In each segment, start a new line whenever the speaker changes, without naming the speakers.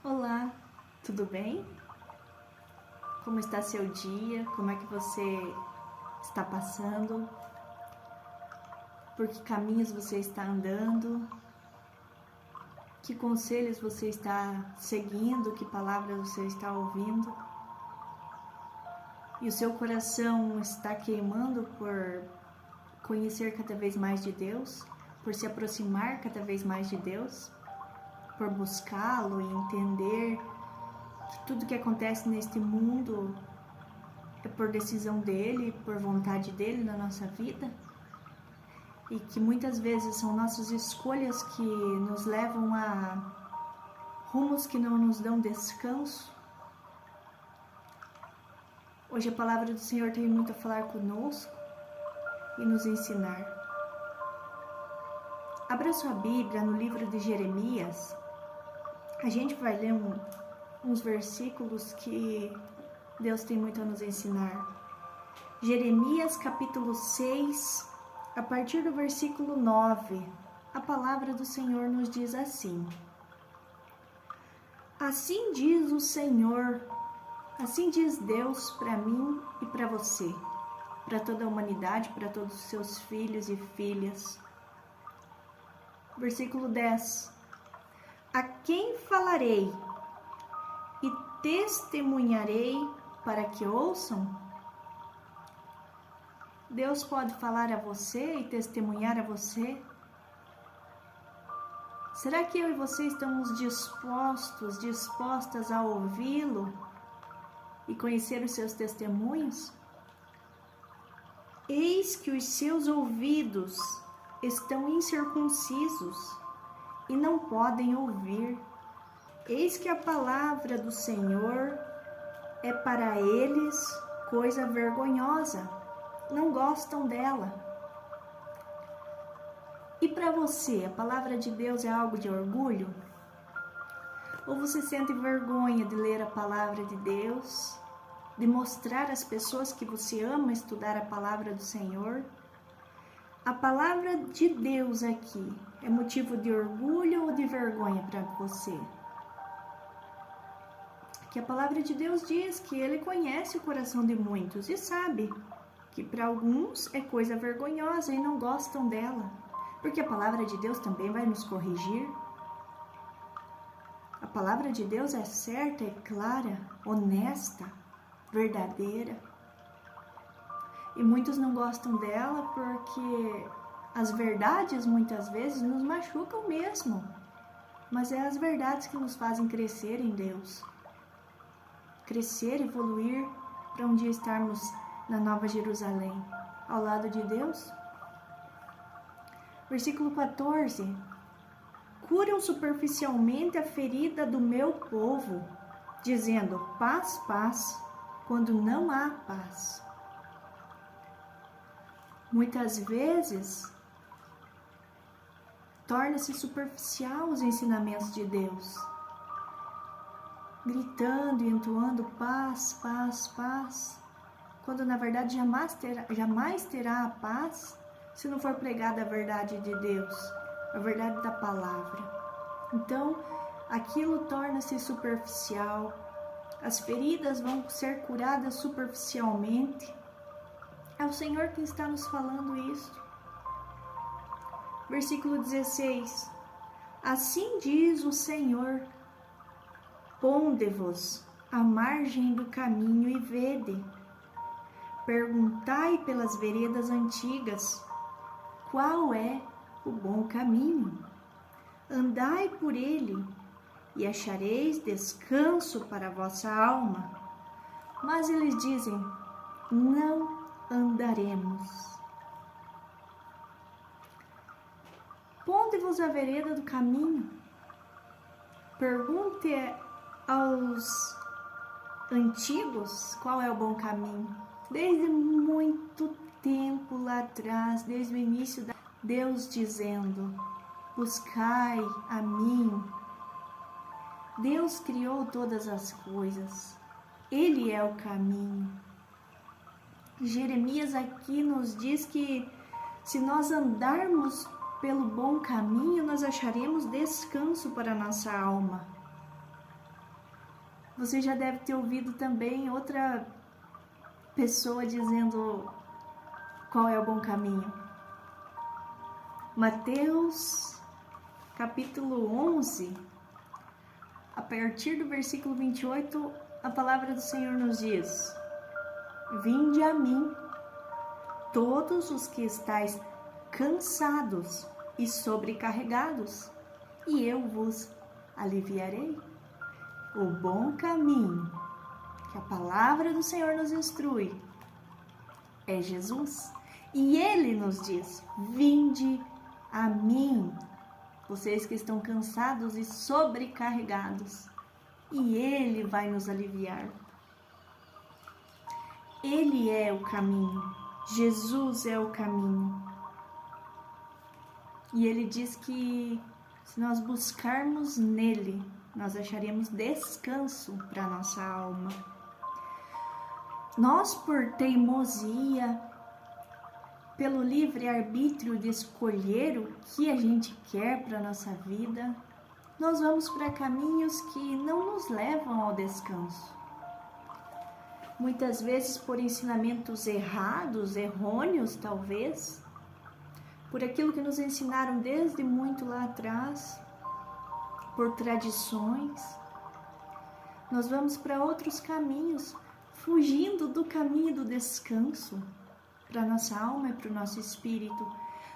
Olá, tudo bem? Como está seu dia? Como é que você está passando? Por que caminhos você está andando? Que conselhos você está seguindo? Que palavras você está ouvindo? E o seu coração está queimando por conhecer cada vez mais de Deus? Por se aproximar cada vez mais de Deus? Por buscá-lo e entender que tudo que acontece neste mundo é por decisão dele, por vontade dele na nossa vida, e que muitas vezes são nossas escolhas que nos levam a rumos que não nos dão descanso. Hoje a palavra do Senhor tem muito a falar conosco e nos ensinar. Abra sua Bíblia no livro de Jeremias. A gente vai ler uns versículos que Deus tem muito a nos ensinar. Jeremias capítulo 6, a partir do versículo 9, a palavra do Senhor nos diz assim: Assim diz o Senhor, assim diz Deus para mim e para você, para toda a humanidade, para todos os seus filhos e filhas. Versículo 10: A quem falarei e testemunharei para que ouçam? Deus pode falar a você e testemunhar a você? Será que eu e você estamos dispostas a ouvi-lo e conhecer os seus testemunhos? Eis que os seus ouvidos estão incircuncisos e não podem ouvir. Eis que a palavra do Senhor é para eles coisa vergonhosa, não gostam dela. E para você, a palavra de Deus é algo de orgulho? Ou você sente vergonha de ler a palavra de Deus, de mostrar às pessoas que você ama estudar a palavra do Senhor? A palavra de Deus aqui é motivo de orgulho ou de vergonha para você? Que a palavra de Deus diz que Ele conhece o coração de muitos e sabe que para alguns é coisa vergonhosa e não gostam dela, porque a palavra de Deus também vai nos corrigir. A palavra de Deus é certa, é clara, honesta, verdadeira. E muitos não gostam dela porque as verdades muitas vezes nos machucam mesmo, mas é as verdades que nos fazem crescer em Deus. Crescer, evoluir para um dia estarmos na Nova Jerusalém, ao lado de Deus. Versículo 14: Curam superficialmente a ferida do meu povo, dizendo paz, paz, quando não há paz. Muitas vezes, torna-se superficial os ensinamentos de Deus, gritando e entoando paz, paz, paz, quando na verdade jamais terá a paz se não for pregada a verdade de Deus, a verdade da palavra. Então, aquilo torna-se superficial, as feridas vão ser curadas superficialmente. É o Senhor que está nos falando isso. Versículo 16: Assim diz o Senhor: Ponde-vos à margem do caminho e vede. Perguntai pelas veredas antigas, qual é o bom caminho? Andai por ele, e achareis descanso para a vossa alma. Mas eles dizem, não andaremos. Ponde-vos à vereda do caminho. Pergunte aos antigos qual é o bom caminho. Desde muito tempo lá atrás, desde o início, Deus dizendo, buscai a mim. Deus criou todas as coisas. Ele é o caminho. Jeremias aqui nos diz que se nós andarmos pelo bom caminho, nós acharemos descanso para a nossa alma. Você já deve ter ouvido também outra pessoa dizendo qual é o bom caminho. Mateus, capítulo 11, a partir do versículo 28, a palavra do Senhor nos diz: Vinde a mim, todos os que estáis cansados e sobrecarregados, e eu vos aliviarei. O bom caminho que a palavra do Senhor nos instrui é Jesus. E Ele nos diz: vinde a mim, vocês que estão cansados e sobrecarregados, e Ele vai nos aliviar. Ele é o caminho, Jesus é o caminho. E Ele diz que se nós buscarmos nele, nós acharemos descanso para a nossa alma. Nós, por teimosia, pelo livre-arbítrio de escolher o que a gente quer para a nossa vida, nós vamos para caminhos que não nos levam ao descanso. Muitas vezes por ensinamentos errados, errôneos talvez, por aquilo que nos ensinaram desde muito lá atrás, por tradições, nós vamos para outros caminhos, fugindo do caminho do descanso, para a nossa alma e para o nosso espírito.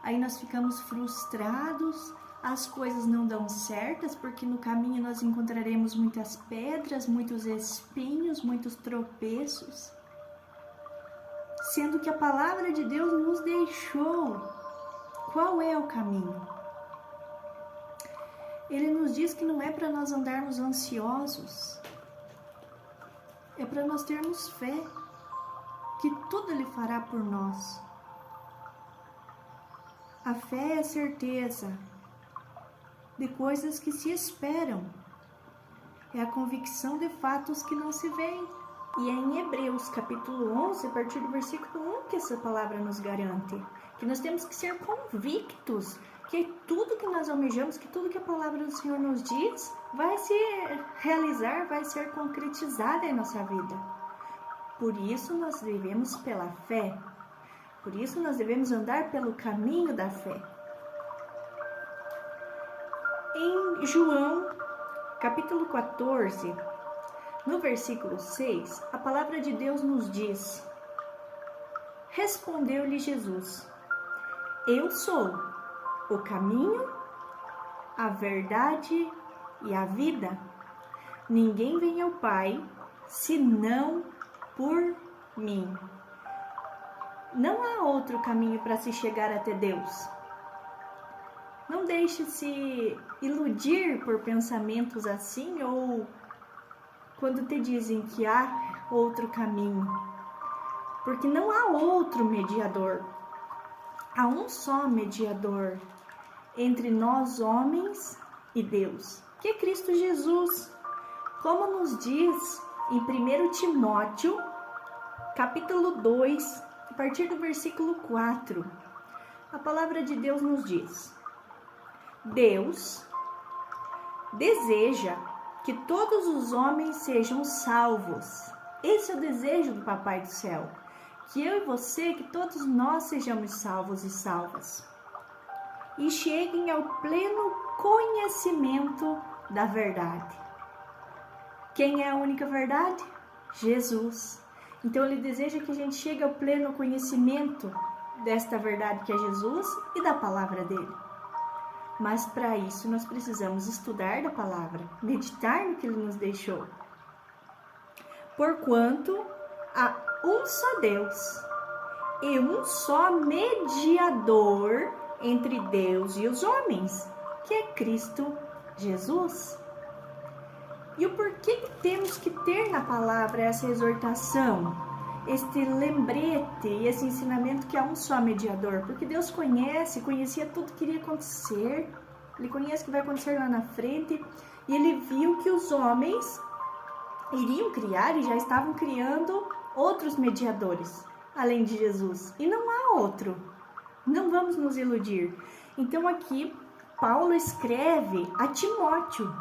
Aí nós ficamos frustrados, as coisas não dão certas, porque no caminho nós encontraremos muitas pedras, muitos espinhos, muitos tropeços, sendo que a palavra de Deus nos deixou. Qual é o caminho? Ele nos diz que não é para nós andarmos ansiosos, é para nós termos fé, que tudo Ele fará por nós. A fé é a certeza de coisas que se esperam, é a convicção de fatos que não se veem. E é em Hebreus, capítulo 11, a partir do versículo 1, que essa palavra nos garante, que nós temos que ser convictos, que tudo que nós almejamos, que tudo que a palavra do Senhor nos diz, vai se realizar, vai ser concretizado em nossa vida. Por isso nós devemos pela fé, por isso nós devemos andar pelo caminho da fé. Em João, capítulo 14, no versículo 6, a palavra de Deus nos diz: Respondeu-lhe Jesus: Eu sou o caminho, a verdade e a vida. Ninguém vem ao Pai senão por mim. Não há outro caminho para se chegar até Deus. Não deixe se iludir por pensamentos assim, ou quando te dizem que há outro caminho, porque não há outro mediador. Há um só mediador entre nós, homens, e Deus, que é Cristo Jesus. Como nos diz em 1 Timóteo, capítulo 2, a partir do versículo 4, a palavra de Deus nos diz: Deus deseja que todos os homens sejam salvos. Esse é o desejo do Papai do Céu. Que eu e você, que todos nós sejamos salvos e salvas. E cheguem ao pleno conhecimento da verdade. Quem é a única verdade? Jesus. Então Ele deseja que a gente chegue ao pleno conhecimento desta verdade que é Jesus e da palavra dEle. Mas para isso nós precisamos estudar da palavra, meditar no que Ele nos deixou. Porquanto há um só Deus e um só mediador entre Deus e os homens, que é Cristo Jesus. E o porquê que temos que ter na palavra essa exortação, este lembrete e esse ensinamento que há um só mediador? Porque Deus conhecia tudo que iria acontecer, Ele conhece o que vai acontecer lá na frente, e Ele viu que os homens iriam criar e já estavam criando outros mediadores, além de Jesus. E não há outro. Não vamos nos iludir. Então aqui, Paulo escreve a Timóteo,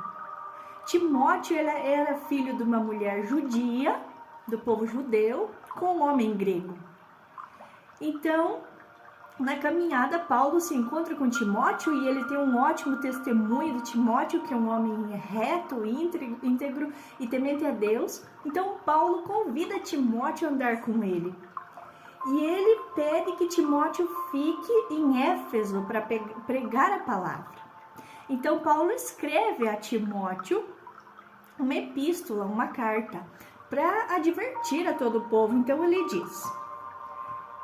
Timóteo era filho de uma mulher judia, do povo judeu, com um homem grego. Então, na caminhada, Paulo se encontra com Timóteo e ele tem um ótimo testemunho de Timóteo, que é um homem reto, íntegro e temente a Deus. Então, Paulo convida Timóteo a andar com ele. E ele pede que Timóteo fique em Éfeso para pregar a palavra. Então, Paulo escreve a Timóteo uma epístola, uma carta, para advertir a todo o povo. Então, ele diz,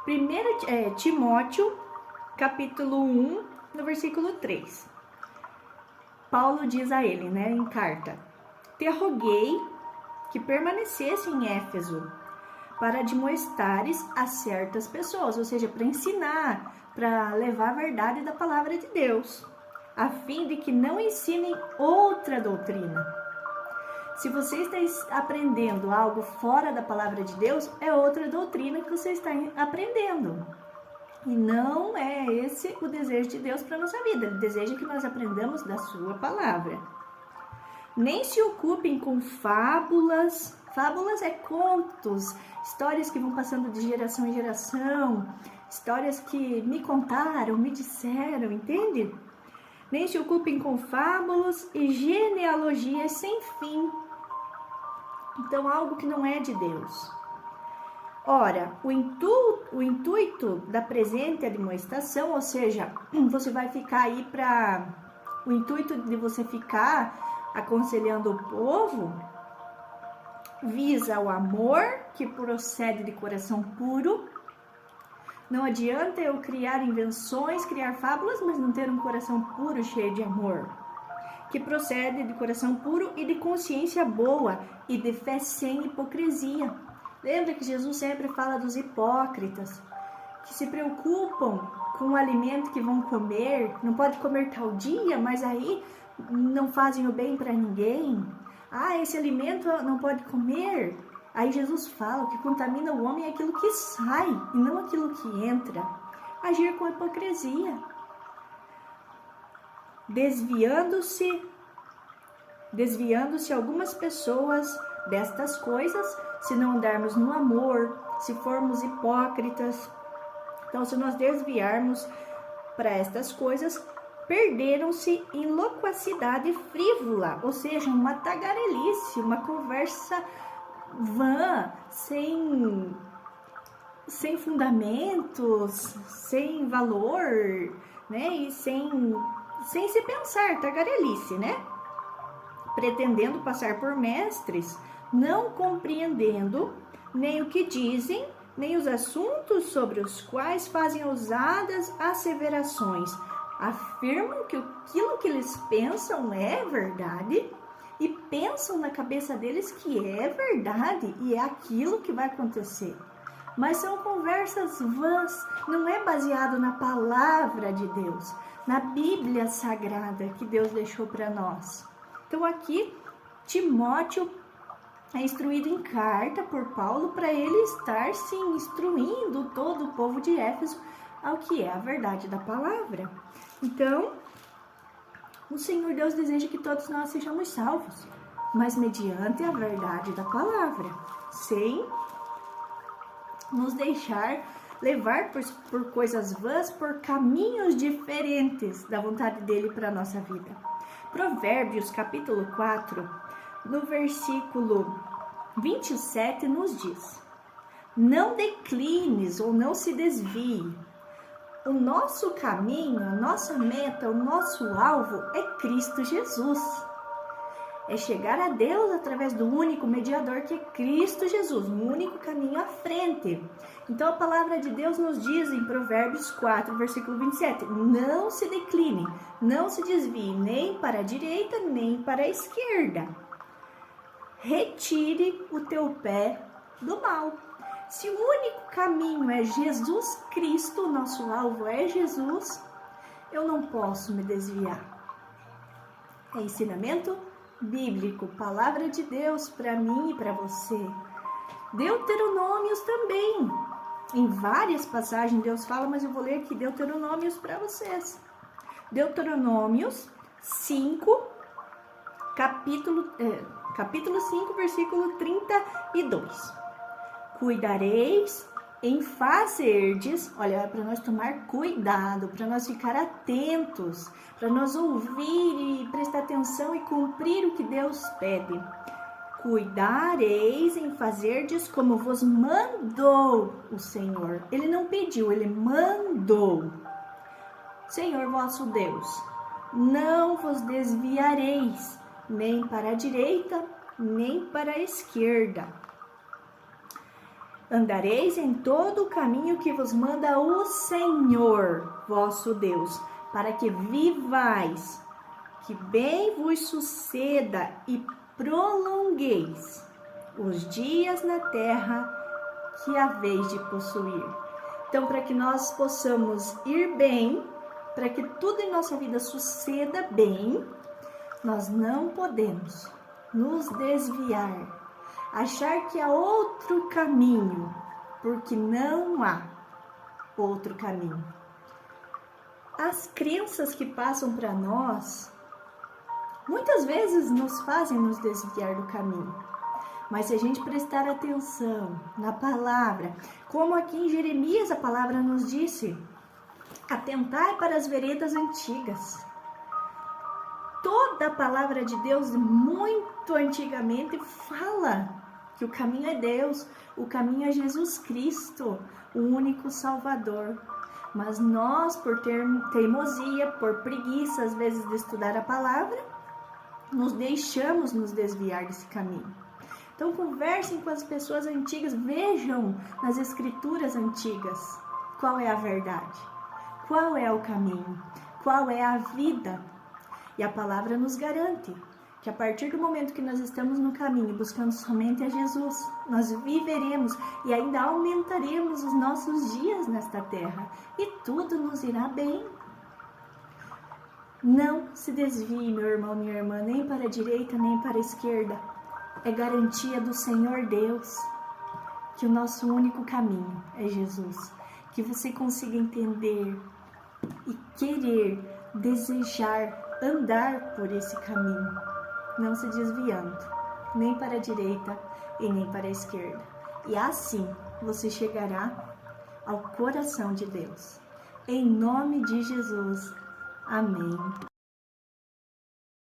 1 Timóteo, capítulo 1, no versículo 3. Paulo diz a ele, em carta, te roguei que permanecesse em Éfeso, para admoestares a certas pessoas, ou seja, para ensinar, para levar a verdade da palavra de Deus, a fim de que não ensinem outra doutrina. Se você está aprendendo algo fora da palavra de Deus, é outra doutrina que você está aprendendo. E não é esse o desejo de Deus para a nossa vida. Ele deseja que nós aprendamos da sua palavra. Nem se ocupem com fábulas. Fábulas é contos, histórias que vão passando de geração em geração, histórias que me contaram, me disseram, entende? Nem se ocupem com fábulas e genealogias sem fim. Então, algo que não é de Deus. Ora, o intuito da presente admoestação, ou seja, você vai ficar aí para... O intuito de você ficar aconselhando o povo visa o amor que procede de coração puro. Não adianta eu criar invenções, criar fábulas, mas não ter um coração puro, cheio de amor. Que procede de coração puro e de consciência boa e de fé sem hipocrisia. Lembra que Jesus sempre fala dos hipócritas, que se preocupam com o alimento que vão comer, não pode comer tal dia, mas aí não fazem o bem para ninguém. Esse alimento não pode comer. Aí Jesus fala que contamina o homem é aquilo que sai e não aquilo que entra. Agir com hipocrisia. Desviando-se algumas pessoas destas coisas, se não andarmos no amor, se formos hipócritas. Então, se nós desviarmos para estas coisas, perderam-se em loquacidade frívola, ou seja, uma tagarelice, uma conversa vã, sem fundamentos, sem valor, e sem se pensar, tagarelice, pretendendo passar por mestres, não compreendendo nem o que dizem, nem os assuntos sobre os quais fazem ousadas asseverações. Afirmam que aquilo que eles pensam é verdade e pensam na cabeça deles que é verdade e é aquilo que vai acontecer. Mas são conversas vãs, não é baseado na palavra de Deus, na Bíblia Sagrada que Deus deixou para nós. Então aqui, Timóteo é instruído em carta por Paulo para ele estar se instruindo todo o povo de Éfeso ao que é a verdade da palavra. Então, o Senhor Deus deseja que todos nós sejamos salvos, mas mediante a verdade da palavra, sem nos deixar levar por coisas vãs, por caminhos diferentes da vontade dele para a nossa vida. Provérbios, capítulo 4, no versículo 27, nos diz: não declines ou não se desvie. O nosso caminho, a nossa meta, o nosso alvo é Cristo Jesus. É chegar a Deus através do único mediador que é Cristo Jesus, o único caminho à frente. Então a palavra de Deus nos diz em Provérbios 4, versículo 27, não se decline, não se desvie nem para a direita, nem para a esquerda. Retire o teu pé do mal. Se o único caminho é Jesus Cristo, o nosso alvo é Jesus, eu não posso me desviar. É ensinamento bíblico, palavra de Deus para mim e para você. Deuteronômios também. Em várias passagens Deus fala, mas eu vou ler aqui Deuteronômios para vocês. Deuteronômios 5, capítulo 5, versículo 32. Cuidareis em fazerdes, olha, para nós tomar cuidado, para nós ficar atentos, para nós ouvir e prestar atenção e cumprir o que Deus pede. Cuidareis em fazerdes como vos mandou o Senhor. Ele não pediu, ele mandou. Senhor vosso Deus, não vos desviareis, nem para a direita, nem para a esquerda. Andareis em todo o caminho que vos manda o Senhor vosso Deus, para que vivais, que bem vos suceda e prolongueis os dias na terra que haveis de possuir. Então, para que nós possamos ir bem, para que tudo em nossa vida suceda bem, nós não podemos nos desviar, achar que há outro caminho, porque não há outro caminho. As crenças que passam para nós, muitas vezes nos fazem nos desviar do caminho. Mas se a gente prestar atenção na palavra, como aqui em Jeremias a palavra nos disse, atentai para as veredas antigas. Toda a palavra de Deus, muito antigamente, fala que o caminho é Deus, o caminho é Jesus Cristo, o único Salvador. Mas nós, por teimosia, por preguiça, às vezes, de estudar a palavra, nos deixamos nos desviar desse caminho. Então, conversem com as pessoas antigas, vejam nas escrituras antigas qual é a verdade, qual é o caminho, qual é a vida. E a palavra nos garante que a partir do momento que nós estamos no caminho, buscando somente a Jesus, nós viveremos e ainda aumentaremos os nossos dias nesta terra e tudo nos irá bem. Não se desvie, meu irmão, minha irmã, nem para a direita, nem para a esquerda. É garantia do Senhor Deus que o nosso único caminho é Jesus. Que você consiga entender e querer, desejar, andar por esse caminho, não se desviando, nem para a direita e nem para a esquerda. E assim você chegará ao coração de Deus. Em nome de Jesus. Amém.